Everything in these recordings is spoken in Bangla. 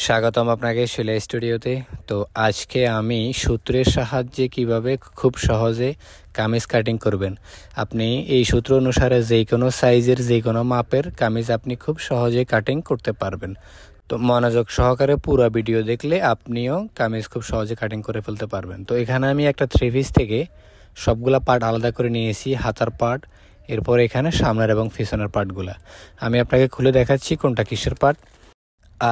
স্বাগতম আপনাকে শিলা স্টুডিওতে। তো আজকে আমি সূত্রের সাহায্যে কিভাবে খুব সহজে কামিজ কাটিং করবেন। আপনি এই সূত্র অনুসারে যে কোনো সাইজের যে কোনো মাপের কামিজ আপনি খুব সহজে কাটিং করতে পারবেন। তো মনোযোগ সহকারে পুরো ভিডিও দেখলে আপনিও কামিজ খুব সহজে কাটিং করে ফেলতে পারবেন। তো এখানে আমি একটা থ্রি পিস থেকে সবগুলা পার্ট আলাদা করে নিয়েছি, হাতার পার্ট, এরপর এখানে সামনের এবং পিছনের পার্টগুলা আমি আপনাকে খুলে দেখাচ্ছি কোনটা কিসের পার্ট।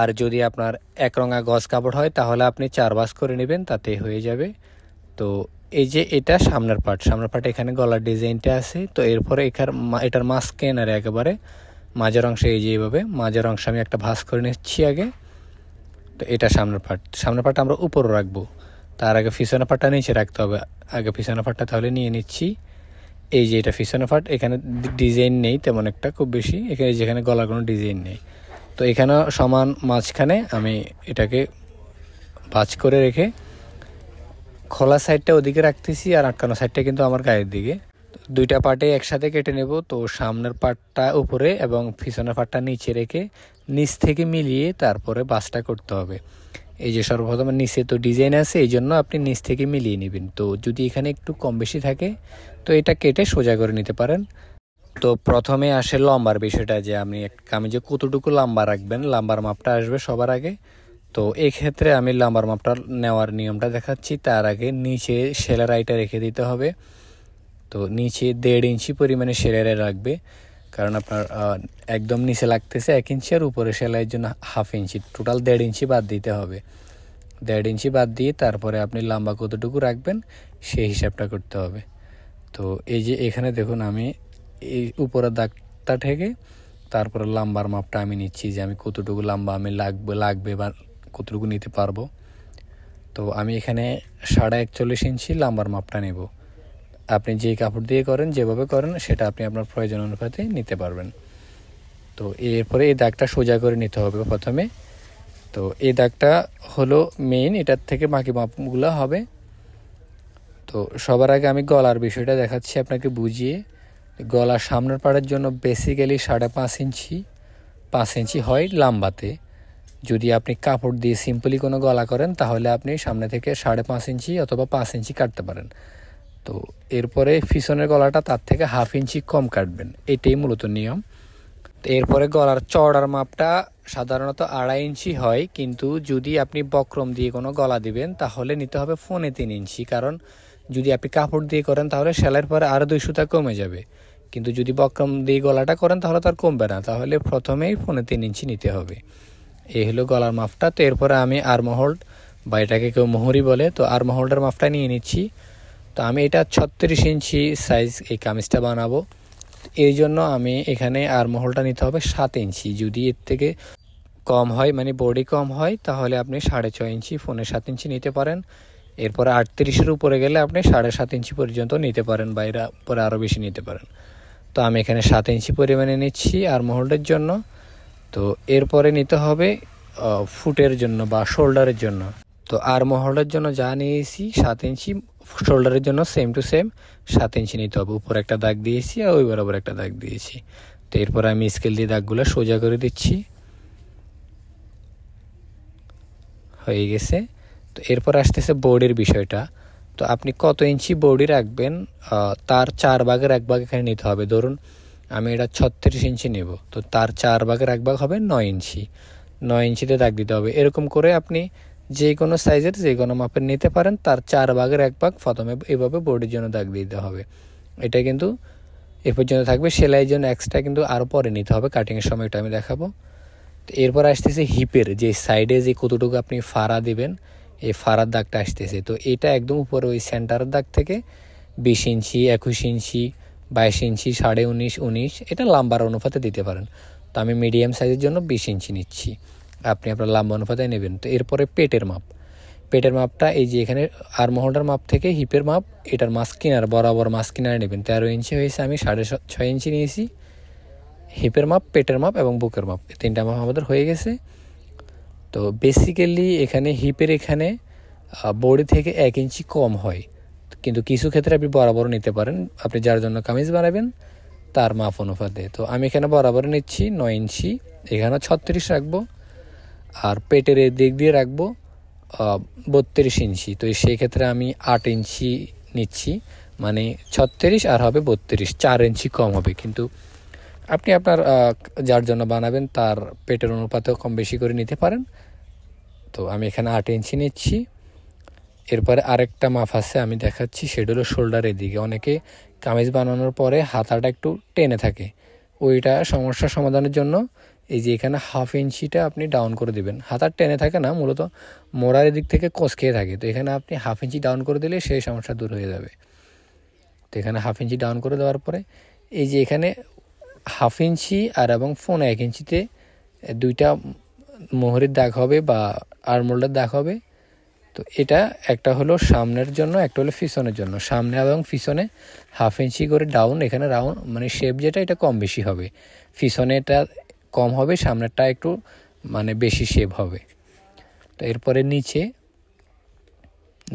আর যদি আপনার একরঙা গজ কাপড় হয় তাহলে আপনি 4 ভাঁজ করে নেবেন, তাতে হয়ে যাবে। তো এই যে এটা সামনের পার্ট এখানে গলার ডিজাইনটা আছে। তো এরপরে এটার মাঝখানে একেবারে মাঝের অংশে এই যে এইভাবে মাঝের অংশে আমি একটা ভাঁজ করে নিচ্ছি আগে। তো এটা সামনের পার্ট আমরা উপরে রাখবো, তার আগে পিছনের পার্টটা নিচে রাখতে হবে। আগে পিছনের পার্টটা তাহলে নিয়ে নিচ্ছি। এই যে এটা পিছনের পার্ট, এখানে ডিজাইন নেই তেমন একটা, খুব বেশি এখানে যেখানে গলার কোনো ডিজাইন নেই। তো এখানে সমান মাঝখানে আমি এটাকে ভাঁজ করে রেখে খোলা সাইডটা ওদিকে রাখতেছি আর আটকানো সাইডটা কিন্তু আমার গায়ের দিকে। দুইটা পার্টে একসাথে কেটে নেব। তো সামনের পার্টটা উপরে এবং পিছনের পার্টটা নিচে রেখে নিচ থেকে মিলিয়ে তারপরে ভাঁজটা করতে হবে। এই যে সর্বপ্রথম নিচে তো ডিজাইন আছে, এই জন্য আপনি নিচ থেকে মিলিয়ে নেবেন। তো যদি এখানে একটু কম বেশি থাকে তো এটা কেটে সোজা করে নিতে পারেন। তো প্রথমে আসে লম্বার বিষয়টা, যে আপনি কামিজে কতটুকু লম্বা রাখবেন, লম্বার মাপটা আসবে সবার আগে। তো এই ক্ষেত্রে আমি লম্বার মাপটা নেওয়ার নিয়মটা দেখাচ্ছি। তার আগে নিচে সেলাইটা রেখে দিতে হবে। তো নিচে 1.5 ইঞ্চি পরিমাণে সেলাই রাখবে, কারণ আপনার একদম নিচে লাগতেছে 1 ইঞ্চি আর উপরে সেলাইয়ের জন্য 1/2 ইঞ্চি, টোটাল 1.5 ইঞ্চি বাদ দিতে হবে। 1.5 ইঞ্চি বাদ দিয়ে তারপরে আপনি লম্বা কতটুকু রাখবেন সেই হিসাবটা করতে হবে। তো এই যে এখানে দেখুন আমি এই উপরের দাগটা থেকে তারপরে লম্বার মাপটা আমি নিচ্ছি, যে আমি কতটুকু লম্বা আমি লাগবে বা কতটুকু নিতে পারবো। তো আমি এখানে 41.5 ইঞ্চি লম্বার মাপটা নেব। আপনি যেই কাপড় দিয়ে করেন, যেভাবে করেন সেটা আপনি আপনার প্রয়োজন অনুপাতে নিতে পারবেন। তো এরপরে এই দাগটা সোজা করে নিতে হবে প্রথমে। তো এই দাগটা হলো মেইন, এটার থেকে বাকি মাপগুলো হবে। তো সবার আগে আমি গলার বিষয়টা দেখাচ্ছি আপনাকে বুঝিয়ে। গলার সামনের পাড়ের জন্য বেসিক্যালি 5.5 ইঞ্চি হয় লম্বাতে। যদি আপনি কাপড় দিয়ে সিম্পলি কোনো গলা করেন তাহলে আপনি সামনে থেকে 5.5 ইঞ্চি অথবা 5 ইঞ্চি কাটতে পারেন। তো এরপরে পিছনের গলাটা তার থেকে 1/2 ইঞ্চি কম কাটবেন, এটাই মূলত নিয়ম। তো এরপরে গলার চওড়ার মাপটা সাধারণত 2.5 ইঞ্চি হয়, কিন্তু যদি আপনি বক্রম দিয়ে কোনো গলা দিবেন তাহলে নিতে হবে 3.25 ইঞ্চি। কারণ যদি আপনি কাপড় দিয়ে করেন তাহলে সেলাইয়ের পরে আরও 2 সুতা কমে যাবে, কিন্তু যদি বক্রম দিয়ে গলাটা করেন তাহলে তার কমবে না। তাহলে প্রথমেই 3.25 ইঞ্চি নিতে হবে। এই হলো গলার মাপটা। তো এরপরে আমি আর্মহোল্ড বা এটাকে কেউ মোহরি বলে, তো আর্মহোল্ডের মাপটা নিয়ে নিচ্ছি। তো আমি এটা 36 ইঞ্চি সাইজ এই কামিজটা বানাবো, এই জন্য আমি এখানে আর্মহোলটা নিতে হবে 7 ইঞ্চি। যদি এর থেকে কম হয়, মানে বডি কম হয়, তাহলে আপনি 6.5 ইঞ্চি 7 ইঞ্চি নিতে পারেন। এরপরে 38-এর উপরে গেলে আপনি 7.5 ইঞ্চি পর্যন্ত নিতে পারেন, বা এর পরে আরও বেশি নিতে পারেন। তো আমি এখানে 7 ইঞ্চি পরিমাণে নিচ্ছি আর্মহোল্ডের জন্য। তো এরপরে নিতে হবে ফুটের জন্য বা শোল্ডারের জন্য। তো আর্মহোল্ডের জন্য যা নিয়েছি 7 ইঞ্চি, শোল্ডারের জন্য সেম টু সেম 7 ইঞ্চি নিতে হবে। উপরে একটা দাগ দিয়েছি আর ওই বরাবর একটা দাগ দিয়েছি। তো এরপর আমি স্কেল দিয়ে দাগগুলো সোজা করে দিচ্ছি, হয়ে গেছে। তো এরপর আসতেছে বডির বিষয়টা। তো আপনি কত ইঞ্চি বডি রাখবেন তার 4 ভাগের 1 ভাগ এখানে নিতে হবে। ধরুন আমি এটা 36 ইঞ্চি নেব, তো তার 4 ভাগের 1 ভাগ হবে 9 ইঞ্চি। 9 ইঞ্চিতে দাগ দিতে হবে। এরকম করে আপনি যে কোনো সাইজের যে কোনো মাপের নিতে পারেন, তার 4 ভাগের 1 ভাগ প্রথমে এভাবে বডির জন্য দাগ দিতে হবে। এটা কিন্তু এ পর্যন্ত থাকবে। সেলাইয়ের জন্য এক্সট্রা কিন্তু আরও পরে নিতে হবে, কাটিংয়ের সময় এটা আমি দেখাবো। তো এরপর আসতেছে হিপের যে সাইডে যে কতটুকু আপনি ফাড়া দিবেন, এই ফাড়ার দাগটা আসতেছে। তো এটা একদম উপরে ওই সেন্টারের দাগ থেকে 20 ইঞ্চি, 21 ইঞ্চি, 22 ইঞ্চি, 19.5, 19 এটা লম্বার অনুপাতে দিতে পারেন। তো আমি মিডিয়াম সাইজের জন্য 20 ইঞ্চি নিচ্ছি, আপনি আপনার লম্বা অনুপাতে নেবেন। তো এরপরে পেটের মাপটা এই যে এখানে আর্মহোল্ডার মাপ থেকে হিপের মাপ, এটার বরাবর মাছ কিনারে নেবেন। 13 ইঞ্চি হয়েছে, আমি 6.5 ইঞ্চি নিয়েছি। হিপের মাপ, পেটের মাপ এবং বুকের মাপ, 3টা মাপ আমাদের হয়ে গেছে। তো বেসিক্যালি এখানে হিপের এখানে বডি থেকে 1 ইঞ্চি কম হয়, কিন্তু কিছু ক্ষেত্রে আপনি বরাবর নিতে পারেন, আপনি যার জন্য কামিজ বানাবেন তার মাপ অনুপাতে। তো আমি এখানে বরাবর নিচ্ছি 9 ইঞ্চি, এখানে 36 রাখবো। আর পেটের দিক দিয়ে রাখবো 32 ইঞ্চি। তো সেই ক্ষেত্রে আমি 8 ইঞ্চি নিচ্ছি, মানে 36 আর হবে 32, 4 ইঞ্চি কম হবে। কিন্তু আপনি আপনার যার জন্য বানাবেন তার পেটের অনুপাতেও কম বেশি করে নিতে পারেন। তো আমি এখানে 8 ইঞ্চি নিচ্ছি। এরপরে আরেকটা মাপ আছে আমি দেখাচ্ছি, সেটা হলো শোল্ডারের দিকে। অনেকে কামিজ বানানোর পরে হাতাটা একটু টেনে থাকে, ওইটা সমস্যা সমাধানের জন্য এই যে এখানে 1/2 ইঞ্চিটা আপনি ডাউন করে দিবেন। হাতার টেনে থাকে না, মূলত মোড়ার দিক থেকে কোঁচ খেয়ে থাকে। তো এখানে আপনি 1/2 ইঞ্চি ডাউন করে দিলে সেই সমস্যা দূর হয়ে যাবে। তো এখানে 1/2 ইঞ্চি ডাউন করে দেওয়ার পরে এই যে এখানে 1/2 ইঞ্চি আর এবং 1.5 ইঞ্চিতে দুইটা মোহরের দাগ হবে বা আর্মহোলের দাগ হবে। তো এটা একটা হলো সামনের জন্য, একটা হলো পিছনের জন্য। সামনে এবং পিছনে 1/2 ইঞ্চি করে ডাউন। এখানে রাউন্ড মানে শেপ যেটা এটা কম বেশি হবে, পিছনেটা কম হবে, সামনেরটা একটু মানে বেশি শেপ হবে। তো এরপরে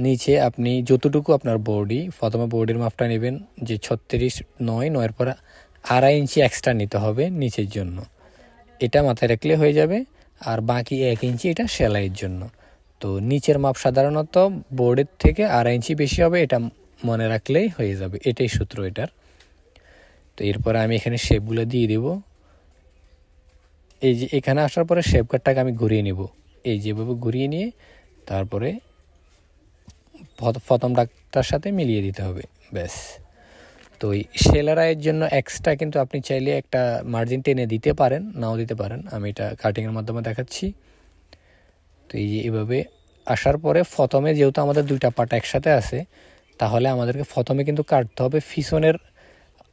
নিচে আপনি যতটুকু আপনার বডি, প্রথমে বডির মাপটা নেবেন যে 36 9 পরে 2.5 ইঞ্চি এক্সট্রা নিতে হবে নিচের জন্য। এটা মাথায় রাখলে হয়ে যাবে। আর বাকি 1 ইঞ্চি এটা সেলাইয়ের জন্য। তো নিচের মাপ সাধারণত বোর্ডের থেকে 2.5 ইঞ্চি বেশি হবে, এটা মনে রাখলেই হয়ে যাবে। এটাই সূত্র এটার। তো এরপরে আমি এখানে শেপগুলো দিয়ে দেব। এই যে এখানে আসার পরে শেপ কাটটাকে আমি ঘুরিয়ে নেব, এই যেভাবে ঘুরিয়ে নিয়ে তারপরে প্রথম দাগটার সাথে মিলিয়ে দিতে হবে, ব্যাস। তো এই সেলাইয়ের জন্য এক্সট্রা কিন্তু আপনি চাইলে একটা মার্জিন টেনে দিতে পারেন, নাও দিতে পারেন। আমি এটা কাটিংয়ের মাধ্যমে দেখাচ্ছি। তো এই যে এভাবে আসার পরে প্রথমে যেহেতু আমাদের দুইটা পার্ট একসাথে আছে, তাহলে আমাদেরকে প্রথমে কিন্তু কাটতে হবে পিছনের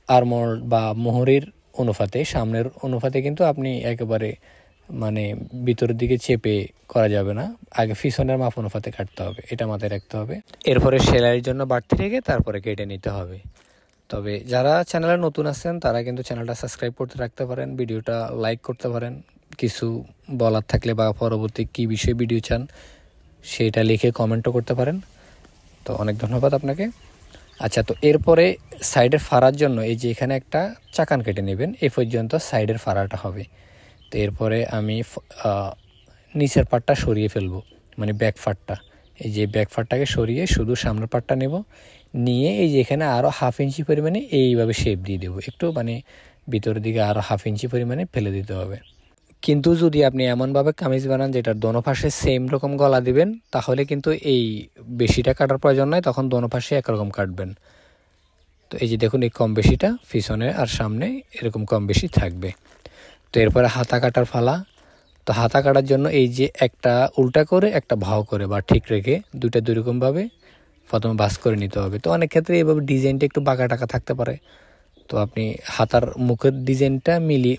আর্মহোল বা মোহরির অনুপাতে। সামনের অনুপাতে কিন্তু আপনি একেবারে মানে ভিতরের দিকে চেপে করা যাবে না, আগে পিছনের মাপ অনুপাতে কাটতে হবে, এটা মাথায় রাখতে হবে। এরপরে সেলাইয়ের জন্য বাড়তি রেখে তারপরে কেটে নিতে হবে। তবে যারা চ্যানেলে নতুন আছেন তারা কিন্তু চ্যানেলটা সাবস্ক্রাইব করতে রাখতে পারেন, ভিডিওটা লাইক করতে পারেন। কিছু বলার থাকলে বা পরবর্তী কী বিষয়ে ভিডিও চান সেটা লিখে কমেন্টও করতে পারেন। তো অনেক ধন্যবাদ আপনাকে। আচ্ছা, তো এরপরে সাইডের ফাড়ার জন্য এই যে এখানে একটা চাকান কেটে নেবেন, এই পর্যন্ত সাইডের ফাড়াটা হবে। তো এরপরে আমি নিচের পাটটা সরিয়ে ফেলবো, মানে ব্যাক পার্টটা। এই যে ব্যাক পার্টটাকে সরিয়ে শুধু সামনের পার্টটা নেব, নিয়ে এই যে এখানে আরও 1/2 ইঞ্চি পরিমাণে এইভাবে শেপ দিয়ে দেবো, একটু মানে ভিতরের দিকে আরও 1/2 ইঞ্চি পরিমাণে ফেলে দিতে হবে। কিন্তু যদি আপনি এমনভাবে কামিজ বানান যেটার দোনো পাশে সেম রকম গলা দিবেন, তাহলে কিন্তু এই বেশিটা কাটার প্রয়োজন নয়, তখন দোনো পাশে একরকম কাটবেন। তো এই যে দেখুন, এই কম বেশিটা পিছনে আর সামনে এরকম কম বেশি থাকবে। তো এরপরে হাতা কাটার ফালা। তো হাতা কাটার জন্য এই যে একটা উল্টা করে একটা ভাও করে বা ঠিক রেখে দুইটা দুই রকমভাবে প্রথমে ভাঁজ করে নিতে হবে। তো অনেক ক্ষেত্রে এইভাবে ডিজাইনটা একটু বাঁকা টাকা থাকতে পারে, তো আপনি হাতার মুখের ডিজাইনটা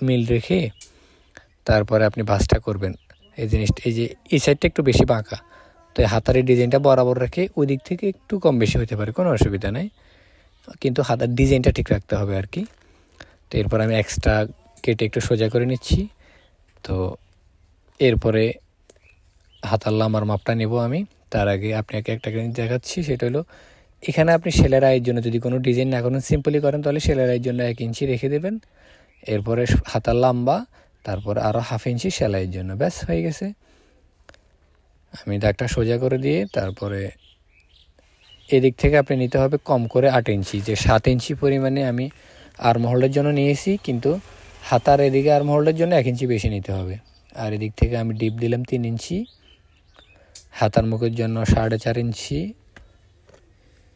মিল রেখে তারপরে আপনি ভাঁজটা করবেন। এই জিনিসটা এই যে এই সাইডটা একটু বেশি বাঁকা, তো এই হাতার এই ডিজাইনটা বরাবর রেখে ওই দিক থেকে একটু কম বেশি হতে পারে, কোনো অসুবিধা নেই, কিন্তু হাতার ডিজাইনটা ঠিক রাখতে হবে আর কি। তো এরপর আমি এক্সট্রা কেটে একটু সোজা করে নিচ্ছি। তো এরপরে হাতার লাম্বার মাপটা নেব আমি। তার আগে আপনাকে একটা জিনিস দেখাচ্ছি, সেটা হলো এখানে আপনি সেলাইয়ের জন্য যদি কোনো ডিজাইন না করেন, সিম্পলি করেন, তাহলে সেলাইয়ের জন্য 1 ইঞ্চি রেখে দেবেন। এরপরে হাতার লম্বা, তারপর আরও 1/2 ইঞ্চি সেলাইয়ের জন্য, ব্যাস হয়ে গেছে। আমি দাগটা সোজা করে দিয়ে তারপরে এদিক থেকে আপনি নিতে হবে কম করে 8 ইঞ্চি, যে 7 ইঞ্চি পরিমাণে আমি আর্মহোলের জন্য নিয়েছি, কিন্তু হাতার এদিকে আর্মহোলের জন্য 1 ইঞ্চি বেশি নিতে হবে। আর এদিক থেকে আমি ডিপ দিলাম 3 ইঞ্চি, হাতার মুখের জন্য 4.5 ইঞ্চি।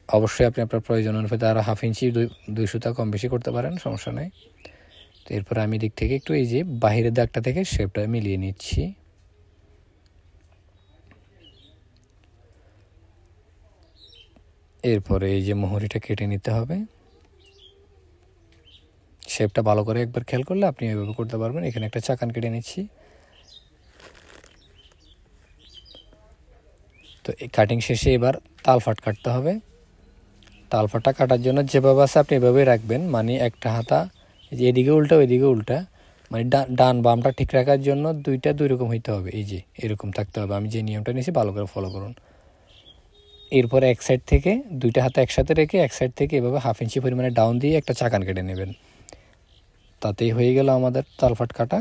অবশ্যই আপনি আপনার প্রয়োজন অনুপাতে আরও 1/2 ইঞ্চি 2 সুতা কম বেশি করতে পারেন, সমস্যা নেই। তো এরপর আমি দিক থেকে একটু এই যে বাহিরের দাগটা থেকে শেপটা মিলিয়ে নিচ্ছি। এরপরে এই যে মোহরিটা কেটে নিতে হবে। শেপটা ভালো করে একবার খেয়াল করলে আপনি এভাবে করতে পারবেন। এখানে একটা চাকান কেটে নিচ্ছি। তো এই কাটিং শেষে এবার তালফাট কাটতে হবে। তালফাটটা কাটার জন্য যেভাবে আছে আপনি এভাবেই রাখবেন, মানে একটা হাতা যে এদিকে উল্টা ওইদিকে উল্টা, মানে ডান বামটা ঠিক রাখার জন্য দুইটা দুই রকম হইতে হবে, এই যে এরকম থাকতে হবে। আমি যে নিয়মটা নিয়েছি ভালো করে ফলো করুন। এরপরে এক সাইড থেকে দুইটা হাতা একসাথে রেখে এক সাইড থেকে এভাবে 1/2 ইঞ্চি পরিমাণে ডাউন দিয়ে একটা চাকান কেটে নেবেন, তাতেই হয়ে গেল আমাদের তালফাট কাটা।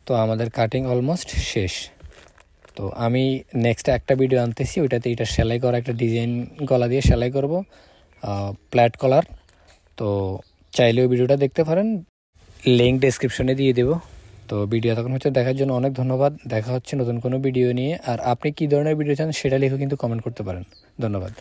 তো আমাদের কাটিং অলমোস্ট শেষ। তো আমি নেক্সট একটা ভিডিও আনতেছি, ওইটাতে এটা সেলাই করা একটা ডিজাইন গলা দিয়ে সেলাই করব, প্ল্যাট কলার। তো চাইলে ওই ভিডিওটা দেখতে পারেন, লিঙ্ক ডেসক্রিপশনে দিয়ে দেবো। তো ভিডিও তখন দেখার জন্য অনেক ধন্যবাদ। দেখা হচ্ছে নতুন কোনো ভিডিও নিয়ে। আর আপনি কী ধরনের ভিডিও চান সেটা লিখে কিন্তু কমেন্ট করতে পারেন। ধন্যবাদ।